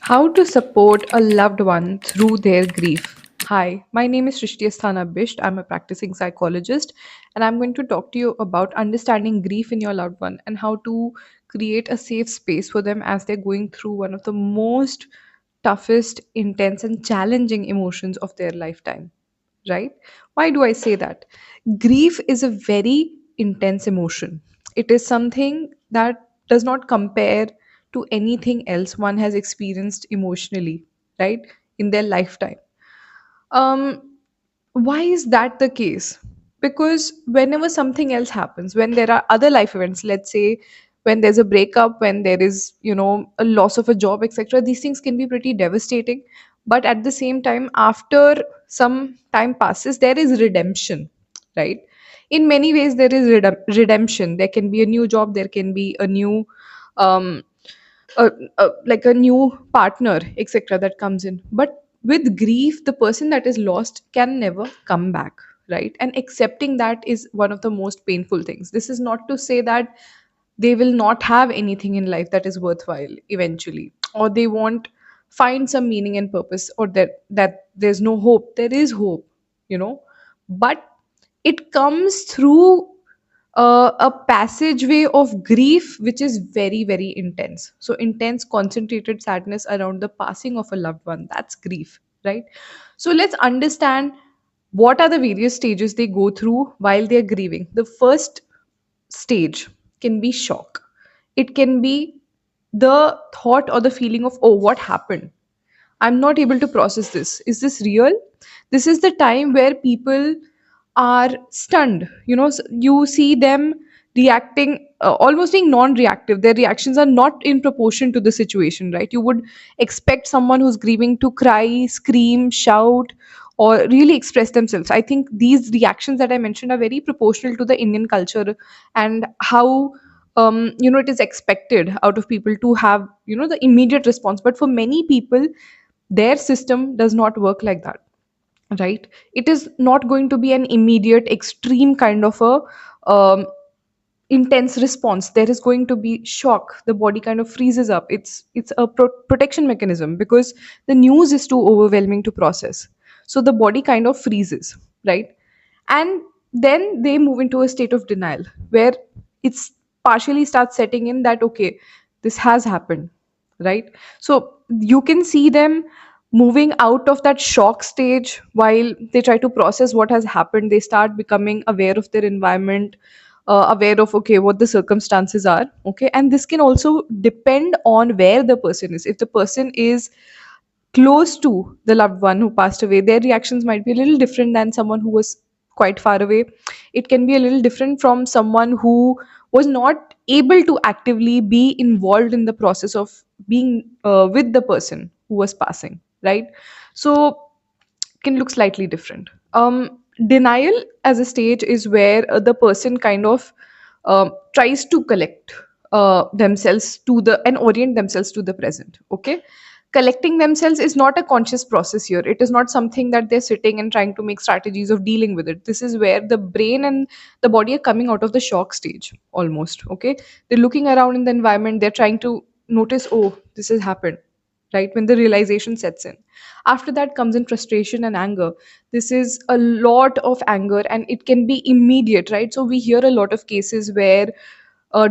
How to support a loved one through their grief. Hi, my name is Shrishti Asthana Bisht. I'm a practicing psychologist, and I'm going to talk to you about understanding grief in your loved one and how to create a safe space for them as they're going through one of the most toughest, intense, and challenging emotions of their lifetime. Right? Why do I say that? Grief is a very intense emotion. It is something that does not compare to anything else one has experienced emotionally, right, in their lifetime. Um, why is that the case? Because whenever something else happens, when there are other life events, let's say when there's a breakup, when there is, a loss of a job, etc., these things can be pretty devastating. But at the same time, after some time passes, there is redemption, right? In many ways, there is redemption. There can be a new job, there can be a new um, like a new partner, etc., that comes in. But with grief, the person that is lost can never come back, right? And accepting that is one of the most painful things. This is not to say that they will not have anything in life that is worthwhile eventually, or they won't find some meaning and purpose, or that there's no hope. There is hope, you know but it comes through a passageway of grief which is very, very intense. So intense, concentrated sadness around the passing of a loved one, that's grief, right? So let's understand what are the various stages they go through while they're grieving. The first stage can be shock. It can be the thought or the feeling of, oh, what happened? I'm not able to process this. Is this real? This is the time where people are stunned. You see them reacting, almost being non reactive. Their reactions are not in proportion to the situation, right? You would expect someone who's grieving to cry, scream, shout, or really express themselves. I think these reactions that I mentioned are very proportional to the Indian culture and how it is expected out of people to have the immediate response. But for many people, their system does not work like that, right? It is not going to be an immediate extreme kind of a intense response. There is going to be shock. The body kind of freezes up. It's a protection mechanism because the news is too overwhelming to process. So the body kind of freezes, right? And then they move into a state of denial where it's partially starts setting in that, okay, this has happened, right? So you can see them moving out of that shock stage while they try to process what has happened. They start becoming aware of their environment, aware of, okay, what the circumstances are, okay. And this can also depend on where the person is. If the person is close to the loved one who passed away, their reactions might be a little different than someone who was quite far away. It can be a little different from someone who was not able to actively be involved in the process of being with the person who was passing, right? So can look slightly different. Denial as a stage is where the person kind of tries to collect themselves to the and orient themselves to the present. Okay, collecting themselves is not a conscious process here. It is not something that they're sitting and trying to make strategies of dealing with it. This is where the brain and the body are coming out of the shock stage almost. Okay, they're looking around in the environment. They're trying to notice, oh, this has happened, right? When the realization sets in, after that comes in frustration and anger. This is a lot of anger and it can be immediate, right? So we hear a lot of cases where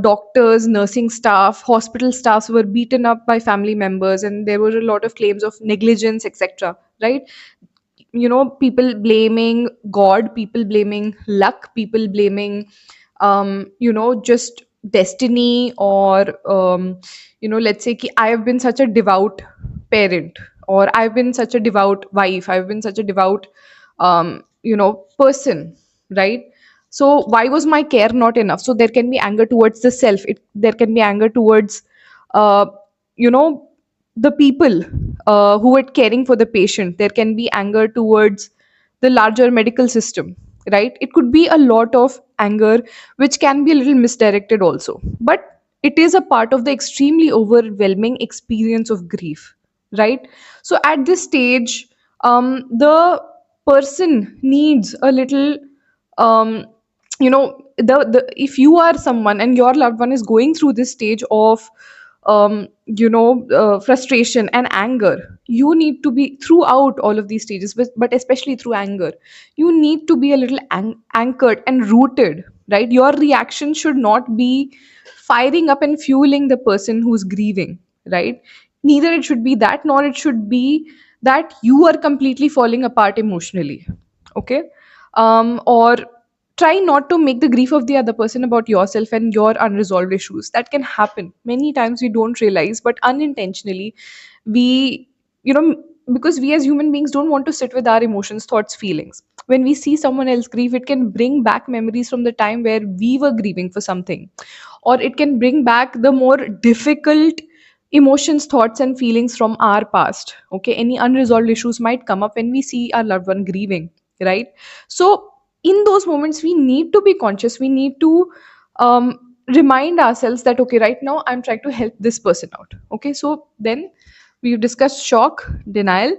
doctors, nursing staff, hospital staffs were beaten up by family members, and there were a lot of claims of negligence, etc., right? People blaming god, people blaming luck, people blaming just destiny, or let's say ki, I have been such a devout parent, or I've been such a devout wife, I've been such a devout person, right? So why was my care not enough? So there can be anger towards the self. There can be anger towards uh, you know the people who are caring for the patient. There can be anger towards the larger medical system, right? It could be a lot of anger which can be a little misdirected also, but it is a part of the extremely overwhelming experience of grief, right? So at this stage, the person needs a little the if you are someone and your loved one is going through this stage of frustration and anger. You need to be throughout all of these stages, but especially through anger, you need to be a little anchored and rooted, right? Your reaction should not be firing up and fueling the person who's grieving, right? Neither it should be that, nor it should be that you are completely falling apart emotionally. Okay. Or try not to make the grief of the other person about yourself and your unresolved issues. That can happen many times, we don't realize, but unintentionally we, you know because we as human beings don't want to sit with our emotions, thoughts, feelings. When we see someone else grieve, it can bring back memories from the time where we were grieving for something, or it can bring back the more difficult emotions, thoughts, and feelings from our past. Okay, any unresolved issues might come up when we see our loved one grieving, right? So in those moments, we need to be conscious. We need to remind ourselves that, okay, right now I'm trying to help this person out. Okay, so then we've discussed shock, denial,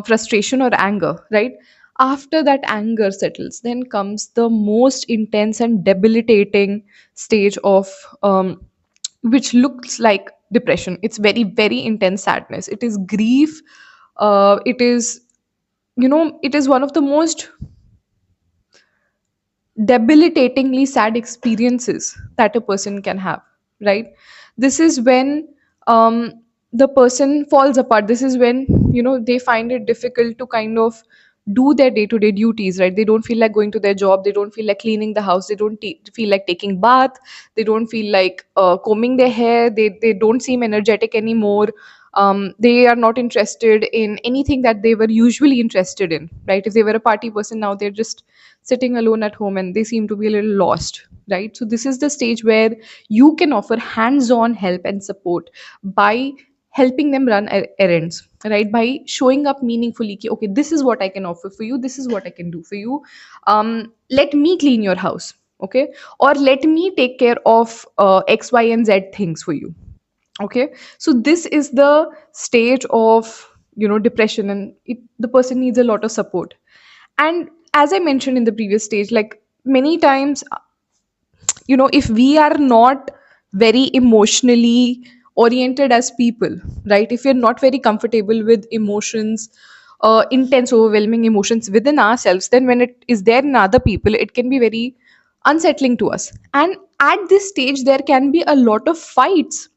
frustration, or anger, right? After that anger settles, then comes the most intense and debilitating stage of which looks like depression. It's very, very intense sadness. It is grief. It is, it is one of the most debilitatingly sad experiences that a person can have, right? This is when the person falls apart. This is when, they find it difficult to kind of do their day to day duties, right? They don't feel like going to their job, they don't feel like cleaning the house, they don't feel like taking bath, they don't feel like combing their hair, they don't seem energetic anymore. They are not interested in anything that they were usually interested in, right? If they were a party person, now they're just sitting alone at home and they seem to be a little lost, right? So this is the stage where you can offer hands on help and support by helping them run errands, right? By showing up meaningfully ki, okay, this is what I can offer for you, this is what I can do for you. Let me clean your house, okay? Or let me take care of x, y, and z things for you. Okay, so this is the stage of, depression, and the person needs a lot of support. And as I mentioned in the previous stage, like many times, if we are not very emotionally oriented as people, right? If we're not very comfortable with emotions, intense overwhelming emotions within ourselves, then when it is there in other people, it can be very unsettling to us. And at this stage, there can be a lot of fights.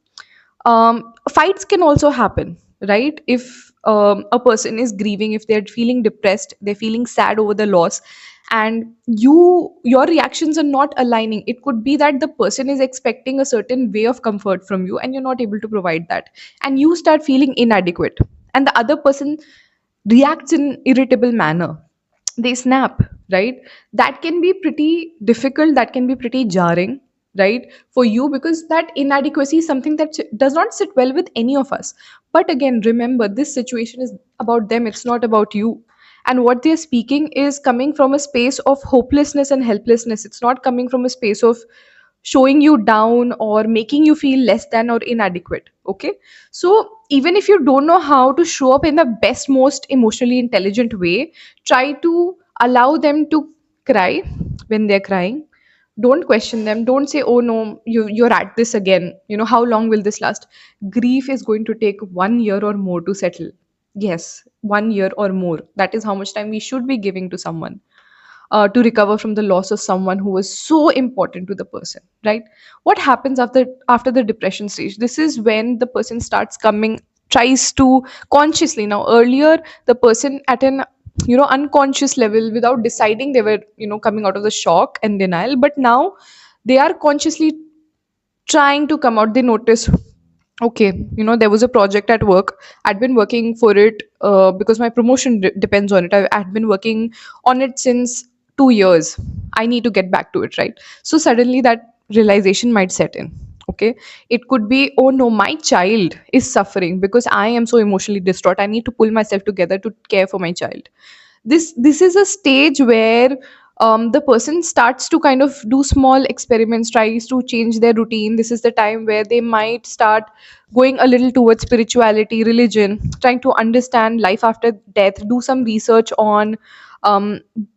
Fights can also happen, right? If a person is grieving, if they're feeling depressed, they're feeling sad over the loss, and your reactions are not aligning. It could be that the person is expecting a certain way of comfort from you and you're not able to provide that, and you start feeling inadequate, and the other person reacts in irritable manner, they snap, right? That can be pretty difficult, that can be pretty jarring, right, for you, because that inadequacy is something that does not sit well with any of us. But again, remember, this situation is about them, it's not about you. And what they're speaking is coming from a space of hopelessness and helplessness. It's not coming from a space of showing you down or making you feel less than or inadequate. Okay, so even if you don't know how to show up in the best, most emotionally intelligent way, try to allow them to cry when they're crying. Don't question them, don't say, oh no, you're at this again, how long will this last? Grief is going to take 1 year or more to settle. Yes, 1 year or more, that is how much time we should be giving to someone, to recover from the loss of someone who was so important to the person, right? What happens after the depression stage? This is when the person starts coming, tries to consciously. Now earlier, the person at an, unconscious level, without deciding, they were, coming out of the shock and denial, but now they are consciously trying to come out. They notice, okay, there was a project at work, I'd been working for it, because my promotion depends on it. I'd been working on it since 2 years. I need to get back to it, right? So suddenly that realization might set in. Okay, it could be, oh no, my child is suffering because I am so emotionally distraught, I need to pull myself together to care for my child. This is a stage where the person starts to kind of do small experiments, tries to change their routine. This is the time where they might start going a little towards spirituality, religion, trying to understand life after death, do some research on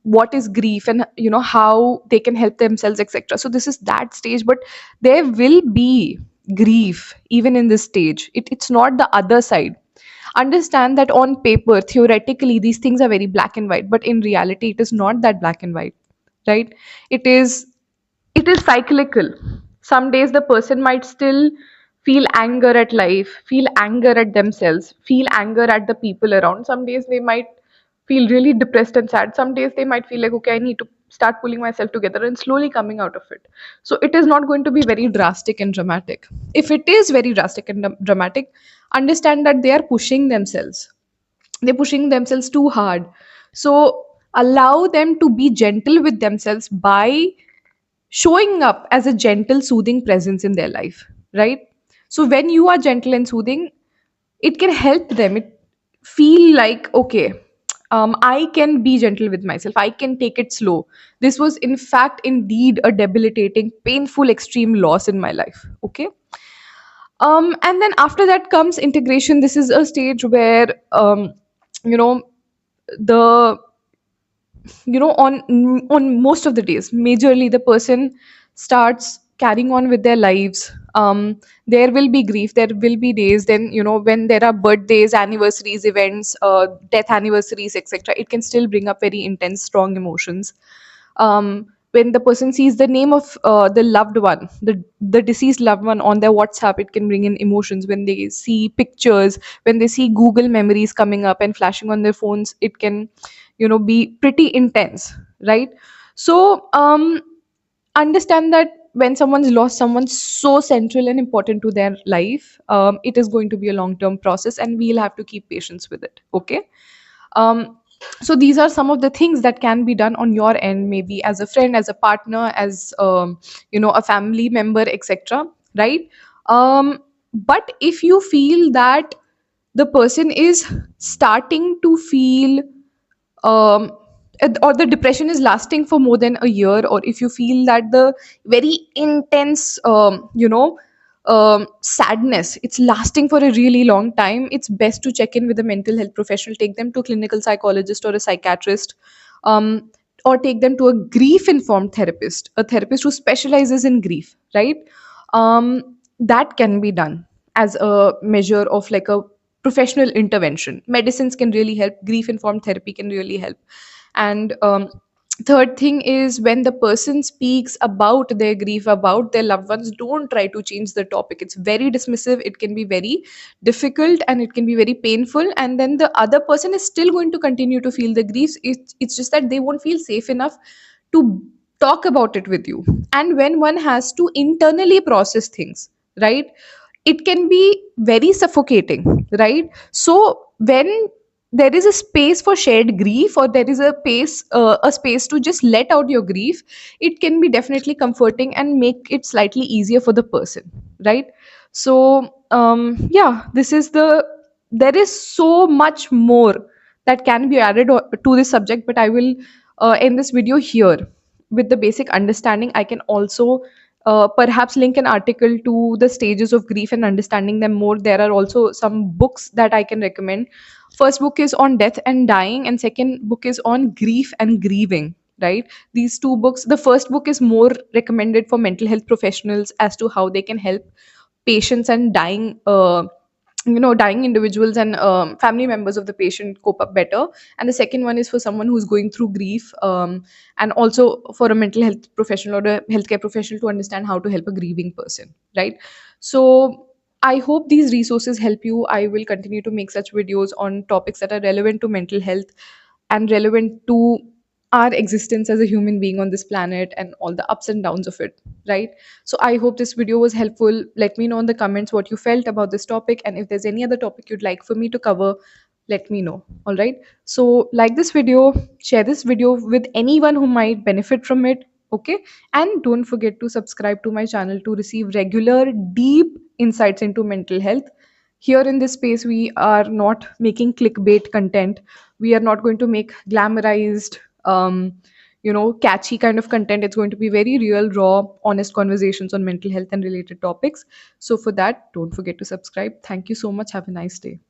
what is grief, and how they can help themselves, etc. So this is that stage. But there will be grief even in this stage. It's not the other side. Understand that on paper, theoretically, these things are very black and white, but in reality it is not that black and white, right? It is it is cyclical. Some days the person might still feel anger at life, feel anger at themselves, feel anger at the people around. Some days they might feel really depressed and sad. Some days they might feel like, okay, I need to start pulling myself together and slowly coming out of it. So it is not going to be very drastic and dramatic. If it is very drastic and dramatic, understand that they are pushing themselves. They're pushing themselves too hard. So allow them to be gentle with themselves by showing up as a gentle, soothing presence in their life, right? So when you are gentle and soothing, it can help them. It feel like, okay, I can be gentle with myself. I can take it slow. This was, in fact, indeed a debilitating, painful, extreme loss in my life. Okay. And then after that comes integration. This is a stage where, you know, the on most of the days, majorly the person starts carrying on with their lives. There will be grief, there will be days, then when there are birthdays, anniversaries, events, death anniversaries, etc., it can still bring up very intense, strong emotions. When the person sees the name of the loved one, the deceased loved one on their WhatsApp, it can bring in emotions. When they see pictures, when they see Google memories coming up and flashing on their phones, it can be pretty intense, right? So understand that when someone's lost someone so central and important to their life, it is going to be a long term process, and we'll have to keep patience with it. Okay. Um, so these are some of the things that can be done on your end, maybe as a friend, as a partner, as a family member, etc., right? But if you feel that the person is starting to feel, um, or the depression is lasting for more than a year, or if you feel that the very intense sadness, it's lasting for a really long time, it's best to check in with a mental health professional. Take them to a clinical psychologist or a psychiatrist, um, or take them to a grief informed therapist, a therapist who specializes in grief, right? That can be done as a measure of like a professional intervention. Medicines can really help, grief informed therapy can really help. And third thing is, when the person speaks about their grief, about their loved ones, don't try to change the topic. It's very dismissive, it can be very difficult, and it can be very painful, and then the other person is still going to continue to feel the grief. It's just that they won't feel safe enough to talk about it with you. And when one has to internally process things, right, it can be very suffocating, right? So when there is a space for shared grief, or there is a space to just let out your grief, it can be definitely comforting and make it slightly easier for the person, right? So yeah, there is so much more that can be added to this subject, but I will end this video here with the basic understanding. I can also perhaps link an article to the stages of grief and understanding them more. There are also some books that I can recommend. First book is on death and dying, and second book is on grief and grieving, right? These two books, the first book is more recommended for mental health professionals as to how they can help patients and dying individuals and family members of the patient cope up better. And the second one is for someone who's going through grief, and also for a mental health professional or a healthcare professional to understand how to help a grieving person, right? So I hope these resources help you. I will continue to make such videos on topics that are relevant to mental health and relevant to our existence as a human being on this planet and all the ups and downs of it, right? So I hope this video was helpful. Let me know in the comments what you felt about this topic, and if there's any other topic you'd like for me to cover, let me know. All right. So like this video, share this video with anyone who might benefit from it. Okay. And don't forget to subscribe to my channel to receive regular, deep insights into mental health. Here in this space, we are not making clickbait content. We are not going to make glamorized, catchy kind of content. It's going to be very real, raw, honest conversations on mental health and related topics. So for that, don't forget to subscribe. Thank you so much. Have a nice day.